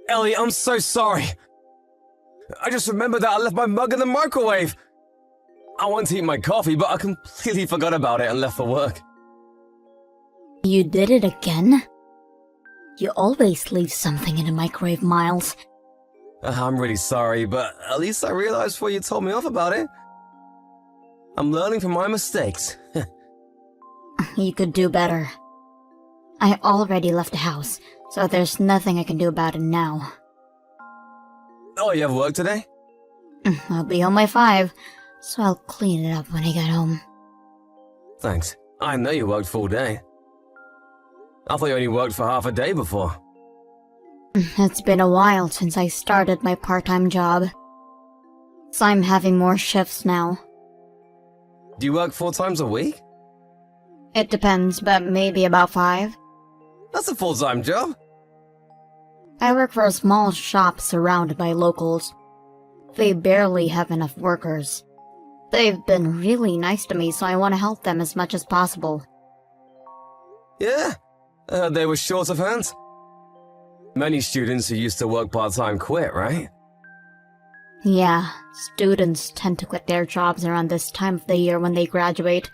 Ellie, I'm so sorry. I just remembered that I left my mug in the microwave. I wanted to eat my coffee, but I completely forgot about it and left for work. You did it again? You always leave something in the microwave, Miles. I'm really sorry, but at least I realized before you told me off about it. I'm learning from my mistakes. You could do better. I already left the house, so there's nothing I can do about it now. Oh, you have work today? I'll be home by 5, so I'll clean it up when I get home. Thanks. I know you worked full day. I thought you only worked for half a day before. It's been a while since I started my part-time job, so I'm having more shifts now. Do you work 4 times a week? It depends, but maybe about 5. That's a full-time job. I work for a small shop surrounded by locals. They barely have enough workers. They've been really nice to me, so I want to help them as much as possible. Yeah, they were short of hands. Many students who used to work part-time quit, right? Yeah, students tend to quit their jobs around this time of the year when they graduate.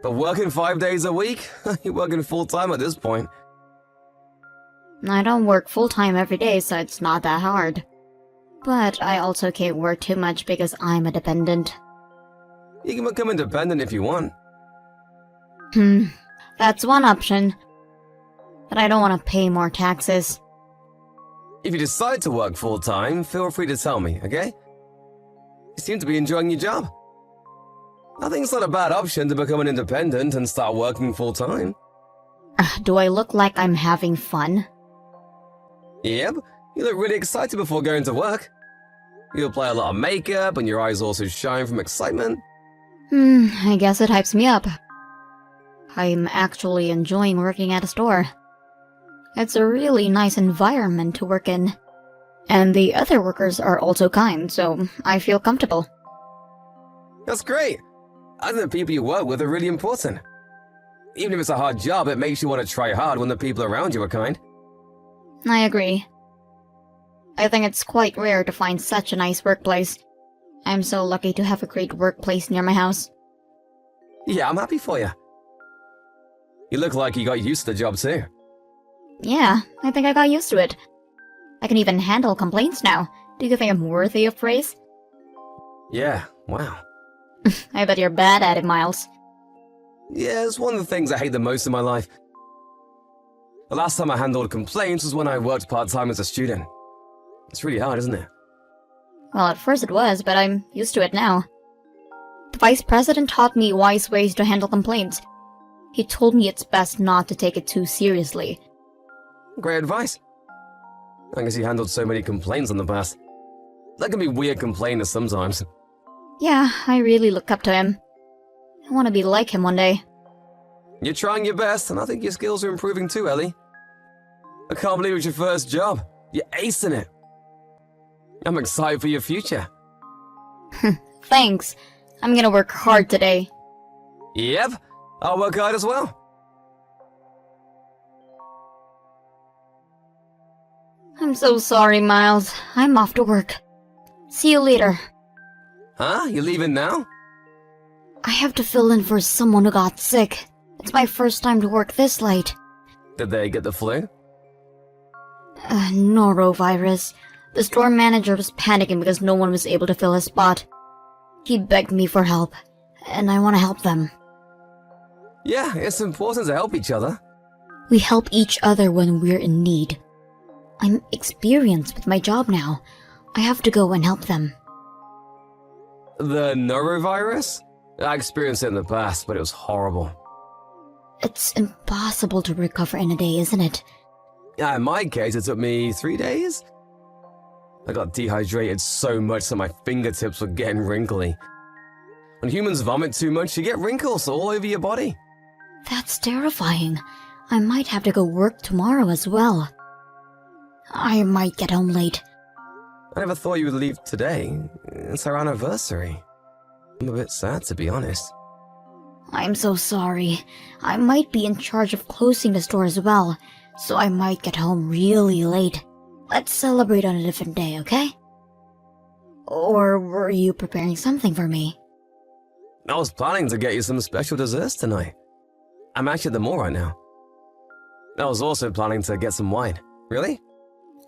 But working 5 days a week? You're working full-time at this point. I don't work full-time every day, so it's not that hard. But I also can't work too much because I'm a dependent. You can become independent if you want. That's one option. But I don't want to pay more taxes. If you decide to work full-time, feel free to tell me, okay? You seem to be enjoying your job. I think it's not a bad option to become an independent and start working full-time. Do I look like I'm having fun? Yep, you look really excited before going to work. You apply a lot of makeup and your eyes also shine from excitement. I guess it hypes me up. I'm actually enjoying working at a store. It's a really nice environment to work in. And the other workers are also kind, so I feel comfortable. That's great. I think the people you work with are really important. Even if it's a hard job, it makes you want to try hard when the people around you are kind. I agree. I think it's quite rare to find such a nice workplace. I'm so lucky to have a great workplace near my house. Yeah, I'm happy for you. You look like you got used to the job too. Yeah, I think I got used to it. I can even handle complaints now. Do you think I'm worthy of praise? Yeah, wow. I bet you're bad at it, Miles. Yeah, it's one of the things I hate the most in my life. The last time I handled complaints was when I worked part-time as a student. It's really hard, isn't it? Well, at first it was, but I'm used to it now. The vice president taught me wise ways to handle complaints. He told me it's best not to take it too seriously. Great advice. I guess you handled so many complaints in the past. That can be weird complainers sometimes. Yeah, I really look up to him. I want to be like him one day. You're trying your best, and I think your skills are improving too, Ellie. I can't believe it's your first job. You're acing it. I'm excited for your future. Thanks. I'm gonna work hard today. Yep, I'll work hard as well. I'm so sorry, Miles. I'm off to work. See you later. Huh? You leaving now? I have to fill in for someone who got sick. It's my first time to work this late. Did they get the flu? Norovirus. The store manager was panicking because no one was able to fill his spot. He begged me for help, and I want to help them. Yeah, it's important to help each other. We help each other when we're in need. I'm experienced with my job now. I have to go and help them. The norovirus? I experienced it in the past, but it was horrible. It's impossible to recover in a day, isn't it? Yeah, in my case, it took me 3 days. I got dehydrated so much that my fingertips were getting wrinkly. When humans vomit too much, you get wrinkles all over your body. That's terrifying. I might have to go work tomorrow as well. I might get home late. I never thought you would leave today. It's our anniversary. I'm a bit sad, to be honest. I'm so sorry. I might be in charge of closing the store as well, so I might get home really late. Let's celebrate on a different day, okay? Or were you preparing something for me? I was planning to get you some special desserts tonight. I'm actually at the mall right now. I was also planning to get some wine. Really?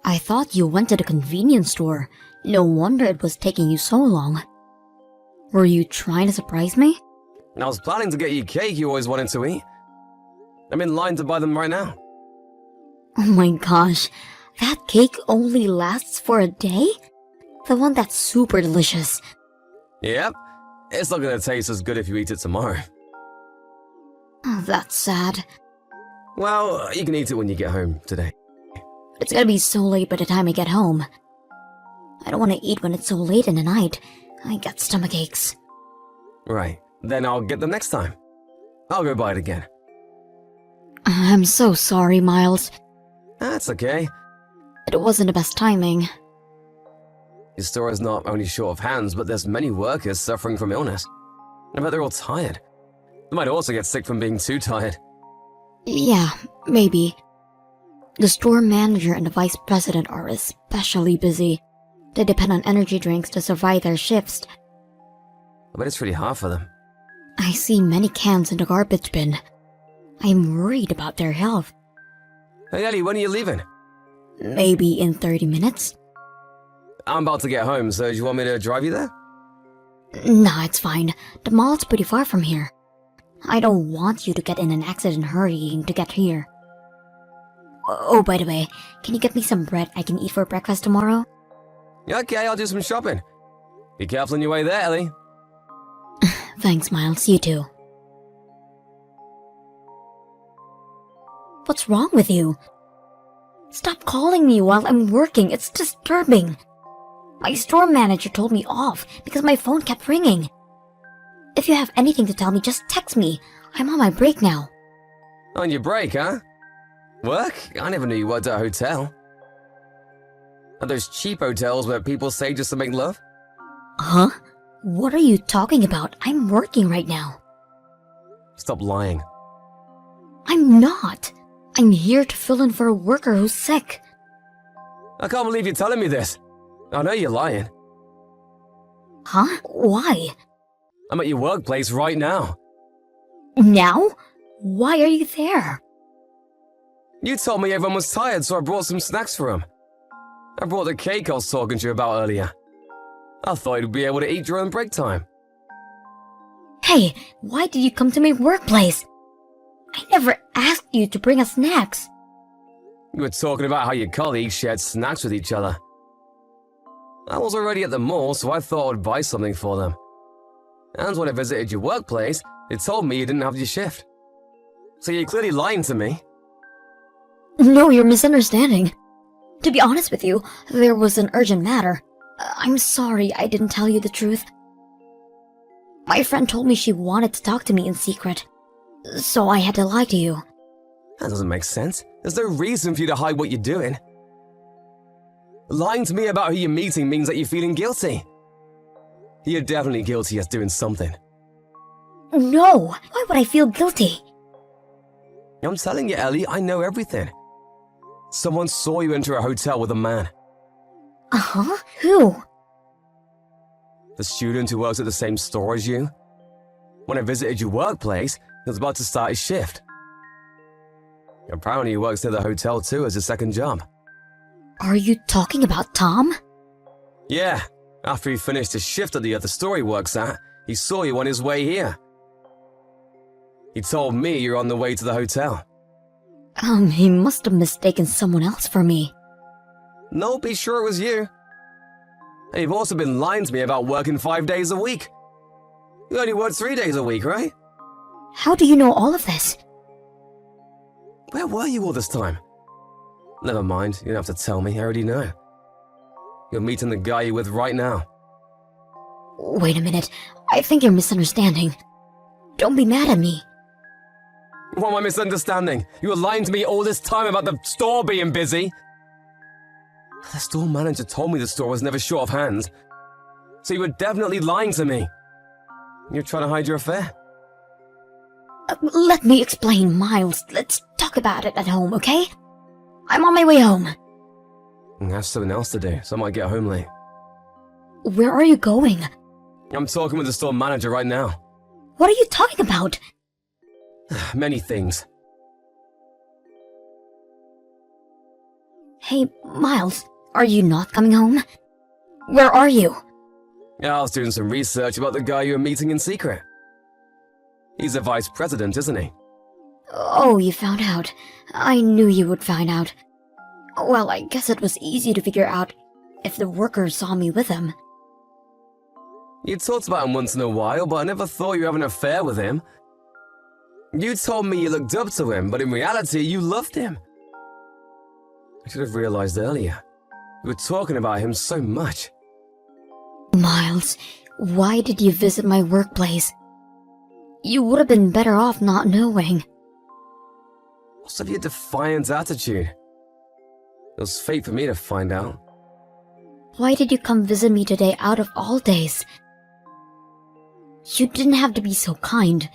I thought you went to the convenience store. No wonder it was taking you so long. Were you trying to surprise me? I was planning to get you cake you always wanted to eat. I'm in line to buy them right now. Oh my gosh, that cake only lasts for a day? The one that's super delicious. Yep. It's not gonna taste as good if you eat it tomorrow. Oh, that's sad. Well, you can eat it when you get home today. It's gonna be so late by the time I get home. I don't want to eat when it's so late in the night. I get stomach aches. Right. Then I'll get them next time. I'll go buy it again. I'm so sorry, Miles. That's okay. It wasn't the best timing. Your store is not only short of hands, but there's many workers suffering from illness. I bet they're all tired. They might also get sick from being too tired. Yeah, maybe. The store manager and the vice president are especially busy. They depend on energy drinks to survive their shifts. I bet it's really hard for them. I see many cans in the garbage bin. I'm worried about their health. Hey Ellie, when are you leaving? Maybe in 30 minutes? I'm about to get home, so do you want me to drive you there? Nah, it's fine. The mall's pretty far from here. I don't want you to get in an accident hurrying to get here. Oh, by the way, can you get me some bread I can eat for breakfast tomorrow? Okay, I'll do some shopping. Be careful on your way there, Ellie. Thanks, Miles. You too. What's wrong with you? Stop calling me while I'm working. It's disturbing. My store manager told me off because my phone kept ringing. If you have anything to tell me, just text me. I'm on my break now. On your break, huh? Work? I never knew you worked at a hotel. Are those cheap hotels where people stay just to make love? Huh? What are you talking about? I'm working right now. Stop lying. I'm not. I'm here to fill in for a worker who's sick. I can't believe you're telling me this. I know you're lying. Huh? Why? I'm at your workplace right now. Now? Why are you there? You told me everyone was tired, so I brought some snacks for them. I brought the cake I was talking to you about earlier. I thought you'd be able to eat during break time. Hey, why did you come to my workplace? I never asked you to bring us snacks. You were talking about how your colleagues shared snacks with each other. I was already at the mall, so I thought I'd buy something for them. And when I visited your workplace, they told me you didn't have your shift. So you're clearly lying to me. No, you're misunderstanding. To be honest with you, there was an urgent matter. I'm sorry I didn't tell you the truth. My friend told me she wanted to talk to me in secret, so I had to lie to you. That doesn't make sense. There's no reason for you to hide what you're doing. Lying to me about who you're meeting means that you're feeling guilty. You're definitely guilty as doing something. No! Why would I feel guilty? I'm telling you, Ellie, I know everything. Someone saw you enter a hotel with a man. Uh-huh? Who? The student who works at the same store as you. When I visited your workplace, he was about to start his shift. Apparently he works near the hotel too as his second job. Are you talking about Tom? Yeah, after he finished his shift at the other store he works at, he saw you on his way here. He told me you're on the way to the hotel. He must have mistaken someone else for me. No, be sure it was you. And you've also been lying to me about working 5 days a week. You only work 3 days a week, right? How do you know all of this? Where were you all this time? Never mind, you don't have to tell me, I already know. You're meeting the guy you're with right now. Wait a minute, I think you're misunderstanding. Don't be mad at me. What am I misunderstanding? You were lying to me all this time about the store being busy. The store manager told me the store was never short of hands. So you were definitely lying to me. You're trying to hide your affair. Let me explain, Miles. Let's talk about it at home, okay? I'm on my way home. I have something else to do, so I might get home late. Where are you going? I'm talking with the store manager right now. What are you talking about? Many things. Hey, Miles, are you not coming home? Where are you? Yeah, I was doing some research about the guy you were meeting in secret. He's the vice president, isn't he? Oh, you found out. I knew you would find out. Well, I guess it was easy to figure out if the workers saw me with him. You talked about him once in a while, but I never thought you had an affair with him. You told me you looked up to him, but in reality, you loved him. I should have realized earlier. You were talking about him so much. Miles, why did you visit my workplace? You would have been better off not knowing. What's with your defiant attitude? It was fate for me to find out. Why did you come visit me today out of all days? You didn't have to be so kind.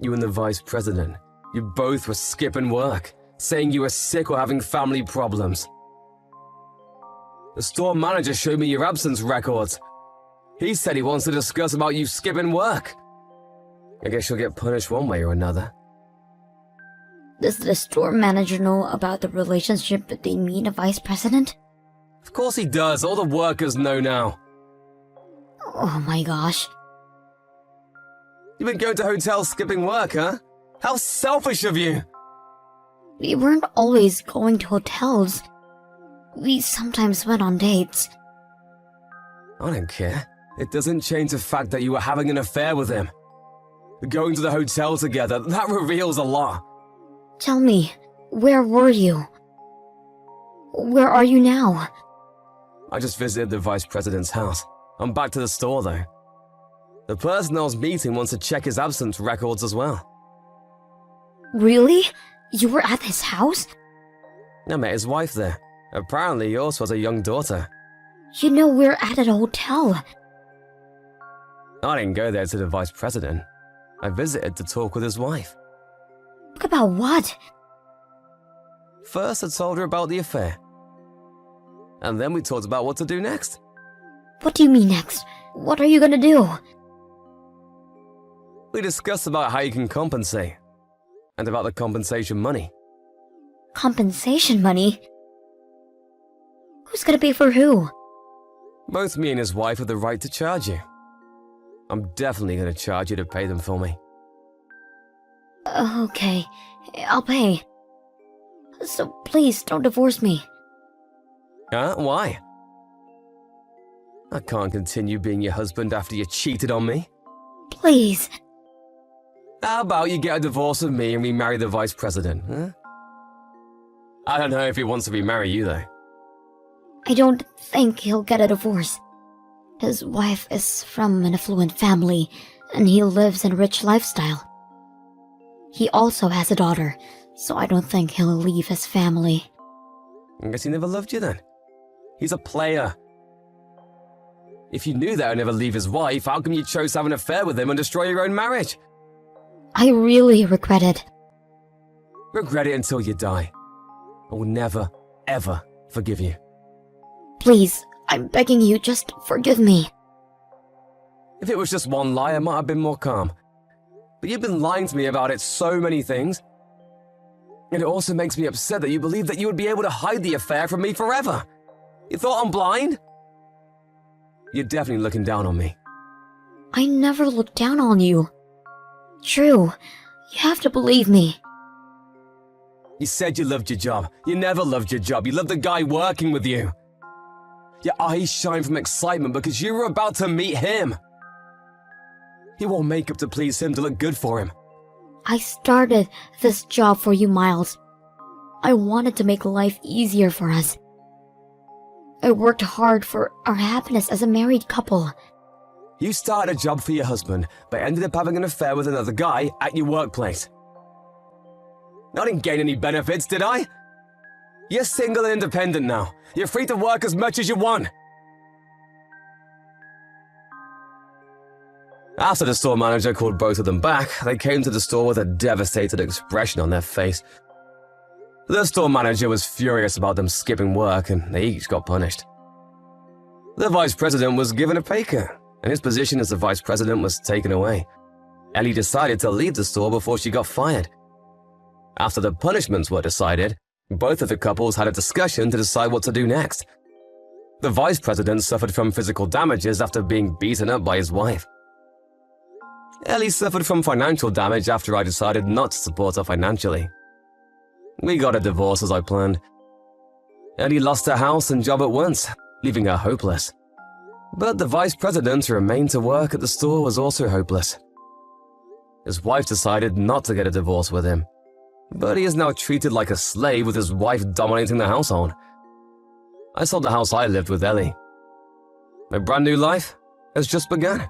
You and the vice president, you both were skipping work, saying you were sick or having family problems. The store manager showed me your absence records. He said he wants to discuss about you skipping work. I guess you'll get punished one way or another. Does the store manager know about the relationship between me and the vice president? Of course he does. All the workers know now. Oh my gosh. You've been going to hotels skipping work, huh? How selfish of you! We weren't always going to hotels. We sometimes went on dates. I don't care. It doesn't change the fact that you were having an affair with him. Going to the hotel together, that reveals a lot. Tell me, where were you? Where are you now? I just visited the vice president's house. I'm back to the store, though. The person I was meeting wants to check his absence records as well. Really? You were at his house? I met his wife there. Apparently, he also has a young daughter. You know we're at a hotel. I didn't go there to the vice president. I visited to talk with his wife. Talk about what? First, I told her about the affair. And then we talked about what to do next. What do you mean next? What are you gonna do? We discussed about how you can compensate. And about the compensation money. Compensation money? Who's gonna pay for who? Both me and his wife have the right to charge you. I'm definitely going to charge you to pay them for me. Okay, I'll pay. So please don't divorce me. Huh? Why? I can't continue being your husband after you cheated on me. Please. How about you get a divorce with me and remarry the vice president, huh? I don't know if he wants to remarry you, though. I don't think he'll get a divorce. His wife is from an affluent family, and he lives in a rich lifestyle. He also has a daughter, so I don't think he'll leave his family. I guess he never loved you then. He's a player. If you knew that he'd never leave his wife, how come you chose to have an affair with him and destroy your own marriage? I really regret it. Regret it until you die. I will never, ever forgive you. Please, I'm begging you, just forgive me. If it was just one lie, I might have been more calm. But you've been lying to me about it so many things. And it also makes me upset that you believe that you would be able to hide the affair from me forever. You thought I'm blind? You're definitely looking down on me. I never looked down on you. True, you have to believe me. You said you loved your job. You never loved your job. You loved the guy working with you. Your eyes shine from excitement because you were about to meet him. You wore makeup to please him, to look good for him. I started this job for you, Miles. I wanted to make life easier for us. I worked hard for our happiness as a married couple. You started a job for your husband, but ended up having an affair with another guy at your workplace. I didn't gain any benefits, did I? You're single and independent now. You're free to work as much as you want. After the store manager called both of them back, they came to the store with a devastated expression on their face. The store manager was furious about them skipping work, and they each got punished. The vice president was given a pay cut, and his position as the vice president was taken away. Ellie decided to leave the store before she got fired. After the punishments were decided, both of the couples had a discussion to decide what to do next. The vice president suffered from physical damages after being beaten up by his wife. Ellie suffered from financial damage after I decided not to support her financially. We got a divorce as I planned. Ellie lost her house and job at once, leaving her hopeless. But the vice president who remained to work at the store was also hopeless. His wife decided not to get a divorce with him, but he is now treated like a slave with his wife dominating the household. I sold the house I lived with Ellie. My brand new life has just begun.